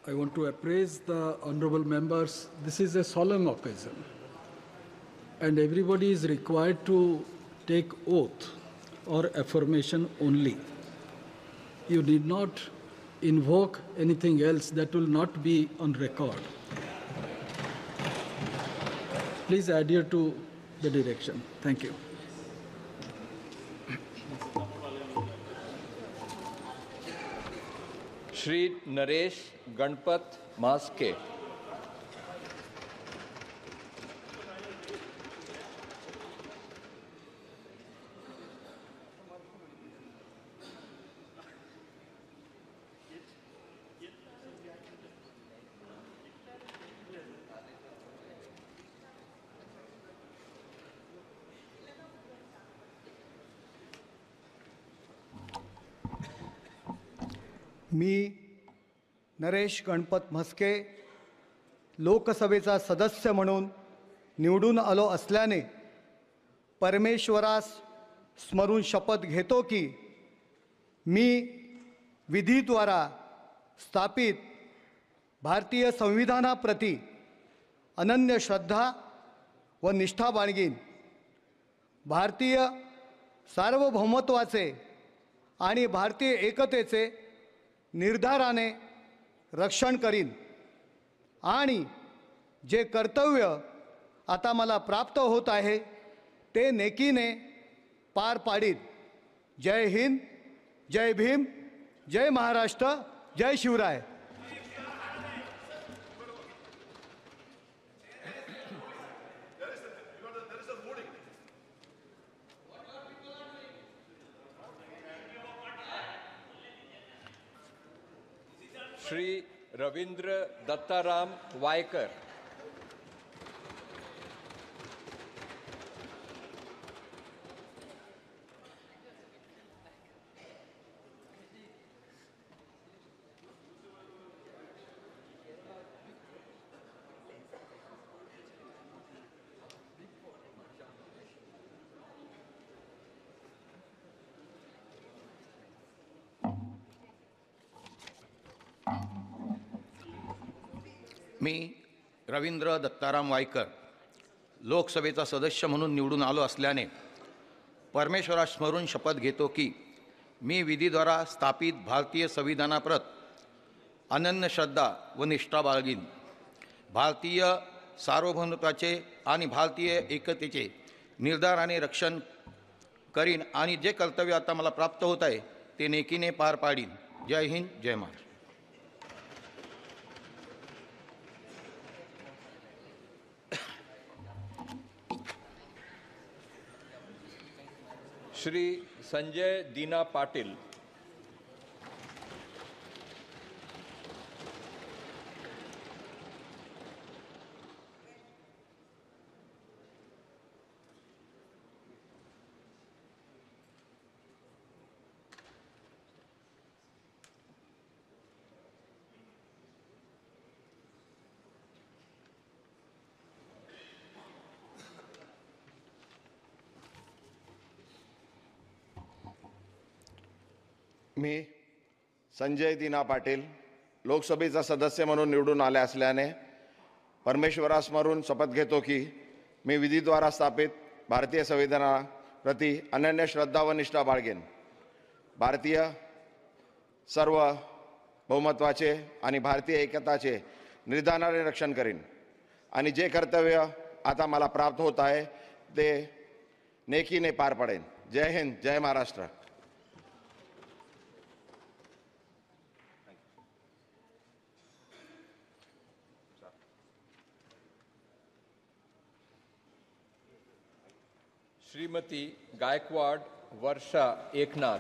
I want to appraise the honorable members. This is a solemn occasion, and everybody is required to take oath or affirmation only. You need not invoke anything else that will not be on record. Please adhere to the direction. Thank you. Shri Naresh Ganpat Maske. मी नरेश गणपत म्हस्के लोकसभेचा सदस्य म्हणून निवडून आलो असल्याने परमेश्वरास स्मरून शपथ घेतो की मी विधीद्वारा स्थापित भारतीय संविधानाप्रती अनन्य श्रद्धा व निष्ठा बाळगीन. भारतीय सार्वभौमत्वाचे आणि भारतीय एकतेचे निर्धाराने रक्षण करीन आणि जे कर्तव्य आता मला प्राप्त होत आहे ते नेकीने पार पाडीन. जय हिंद, जय भीम, जय महाराष्ट्र, जय शिवराय. श्री रवींद्र दत्ताराम वायकर. मी रवींद्र दत्ताराम वायकर लोकसभेचा सदस्य म्हणून निवडून आलो असल्याने परमेश्वरास स्मरून शपथ घेतो की मी विधीद्वारा स्थापित भारतीय संविधानाप्रत अनन्य श्रद्धा व निष्ठा बाळगीन. भारतीय सार्वभौमत्वाचे आणि भारतीय एकतेचे निर्धाराने रक्षण करीन आणि जे कर्तव्य आता मला प्राप्त होत आहे ते नेकीने पार पाडीन. जय हिंद, जय महाराष्ट्र. श्री संजय दीना पाटील. मी संजय दीना पाटील लोकसभेचा सदस्य म्हणून निवडून आले असल्याने परमेश्वरास स्मरून शपथ घेतो की मी विधीद्वारा स्थापित भारतीय संविधानाप्रती अनन्य श्रद्धा व निष्ठा बाळगेन. भारतीय सार्वभौमत्वाचे आणि भारतीय एकताचे निर्धाराने रक्षण करीन आणि जे कर्तव्य आता मला प्राप्त होत आहे ते नेकीने पार पाडेन. जय हिंद, जय महाराष्ट्र. श्रीमती गायकवाड वर्षा एकनाथ.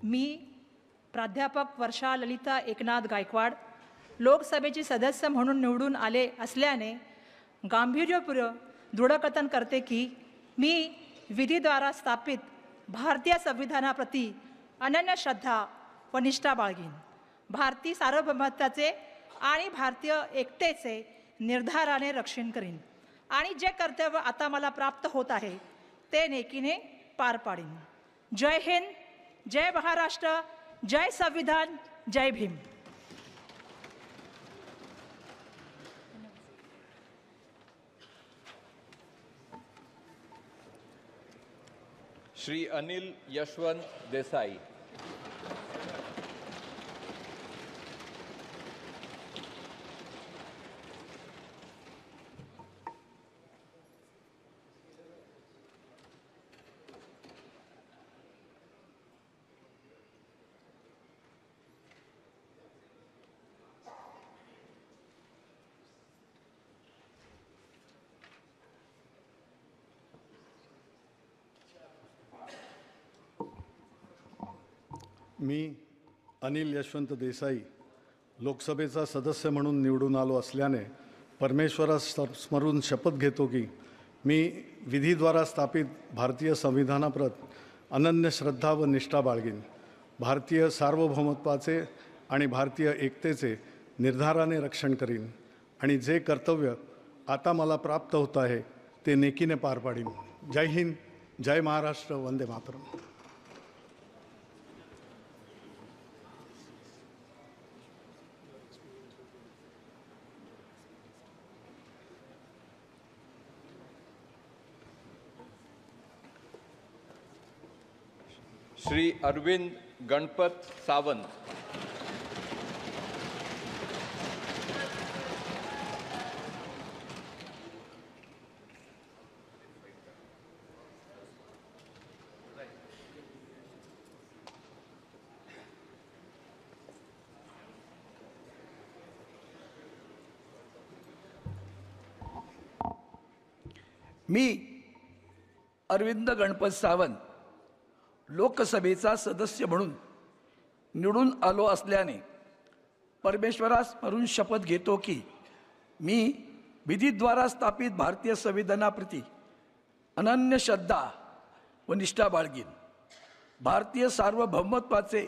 मी प्राध्यापक वर्षा ललिता एकनाथ गायकवाड लोकसभेची सदस्य म्हणून निवडून आले असल्याने गांभीर्यपूर्वक दृढकथन करते की मी विधीद्वारा स्थापित भारतीय संविधानाप्रती अनन्य श्रद्धा व निष्ठा बाळगीन. भारतीय सार्वभौमत्वाचे आणि भारतीय एकतेचे निर्धाराने रक्षण करीन आणि जे कर्तव्य आता मला प्राप्त होत आहे ते नेकीने पार पाडीन. जय हिंद, जय महाराष्ट्र, जय संविधान, जय भीम. श्री अनिल यशवंत देसाई. मी अनिल यशवंत देसाई लोकसभेचा सदस्य म्हणून निवडून आलो असल्याने परमेश्वरास स्मरून शपथ घेतो की मी विधीद्वारा स्थापित भारतीय संविधानाप्रत अनन्य श्रद्धा व निष्ठा बाळगीन. भारतीय सार्वभौमत्वाचे आणि भारतीय एकतेचे निर्धाराने रक्षण करीन आणि जे कर्तव्य आता मला प्राप्त होत आहे ते नेकीने पार पाडीन. जय हिंद, जय महाराष्ट्र, वंदे मातरम. श्री अरविंद गणपत सावंत. मी अरविंद गणपत सावंत लोकसभेचा सदस्य म्हणून निवडून आलो असल्याने परमेश्वरास स्मरून शपथ घेतो की मी विधीद्वारा स्थापित भारतीय संविधानाप्रती अनन्य श्रद्धा व निष्ठा बाळगीन. भारतीय सार्वभौमत्वाचे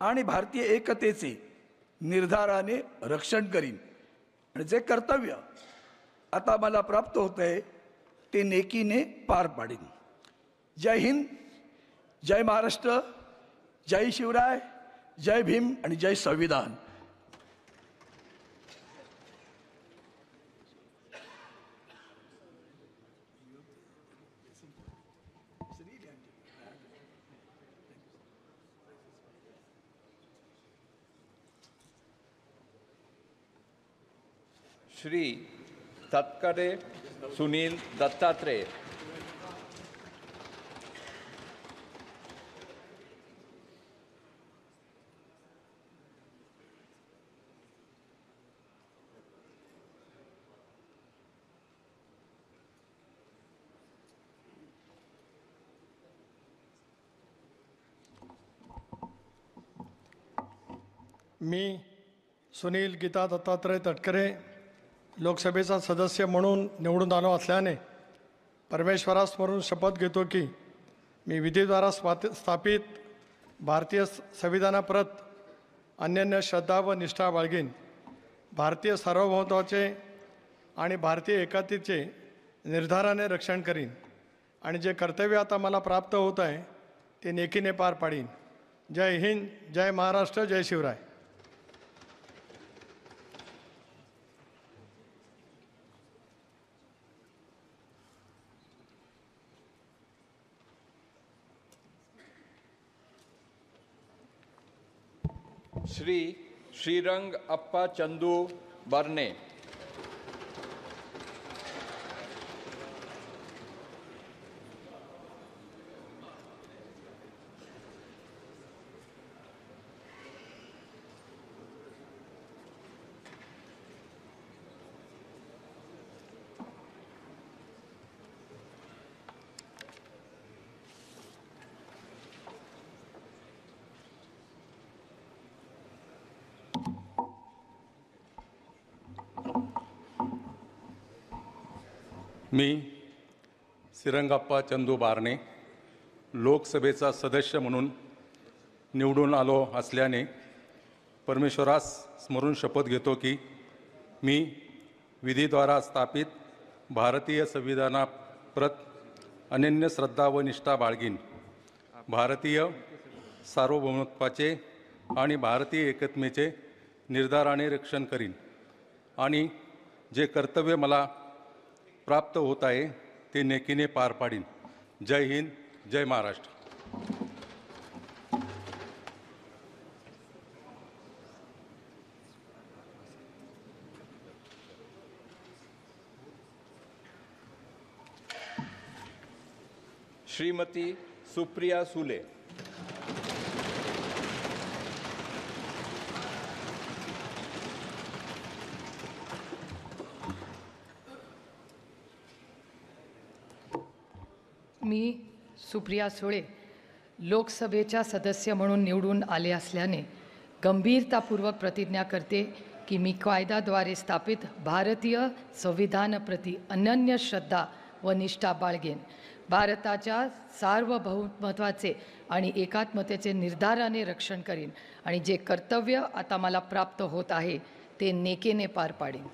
आणि भारतीय एकतेचे निर्धाराने रक्षण करीन आणि जे कर्तव्य आता मला प्राप्त होत आहे ते नेकीने पार पाडीन. जय हिंद, जय महाराष्ट्र, जय शिवराय, जय भीम आणि जय संविधान. श्री तत्करे सुनील दत्तात्रेय. मी सुनील गीता दत्तात्रय तटकरे लोकसभेचा सदस्य म्हणून निवडून आलो असल्याने परमेश्वरास स्मरून शपथ घेतो की मी विधीद्वारा स्थापित भारतीय संविधानाप्रत अनन्य श्रद्धा व निष्ठा बाळगीन. भारतीय सार्वभौमत्वाचे आणि भारतीय एकतेचे निर्धाराने रक्षण करीन आणि जे कर्तव्य आता मला प्राप्त होत आहे ते नेकीने पार पाडीन. जय हिंद, जय महाराष्ट्र, जय शिवराय. श्री श्रीरंग अप्पा चंदू बर्ने. मी श्रीरंगप्पा चंदू बारणे लोकसभेचा सदस्य म्हणून निवडून आलो असल्याने परमेश्वरास स्मरून शपथ घेतो की मी विधीद्वारा स्थापित भारतीय संविधानाप्रत अनन्य श्रद्धा व निष्ठा बाळगीन, भारतीय सार्वभौमत्वाचे आणि भारतीय एकत्मेचे निर्धाराने रक्षण करीन आणि जे कर्तव्य मला प्राप्त होत आहे ते नेकीने पार पाडीन. जय हिंद, जय महाराष्ट्र. श्रीमती सुप्रिया सुले. मी सुप्रिया सुळे लोकसभेच्या सदस्य म्हणून निवडून आले असल्याने गंभीरतापूर्वक प्रतिज्ञा करते की मी कायद्याद्वारे स्थापित भारतीय संविधानाप्रती अनन्य श्रद्धा व निष्ठा बाळगेन, भारताच्या सार्वभौमत्वाचे आणि एकात्मतेचे निर्धाराने रक्षण करीन आणि जे कर्तव्य आता मला प्राप्त होत आहे ते नेकेने पार पाडेन.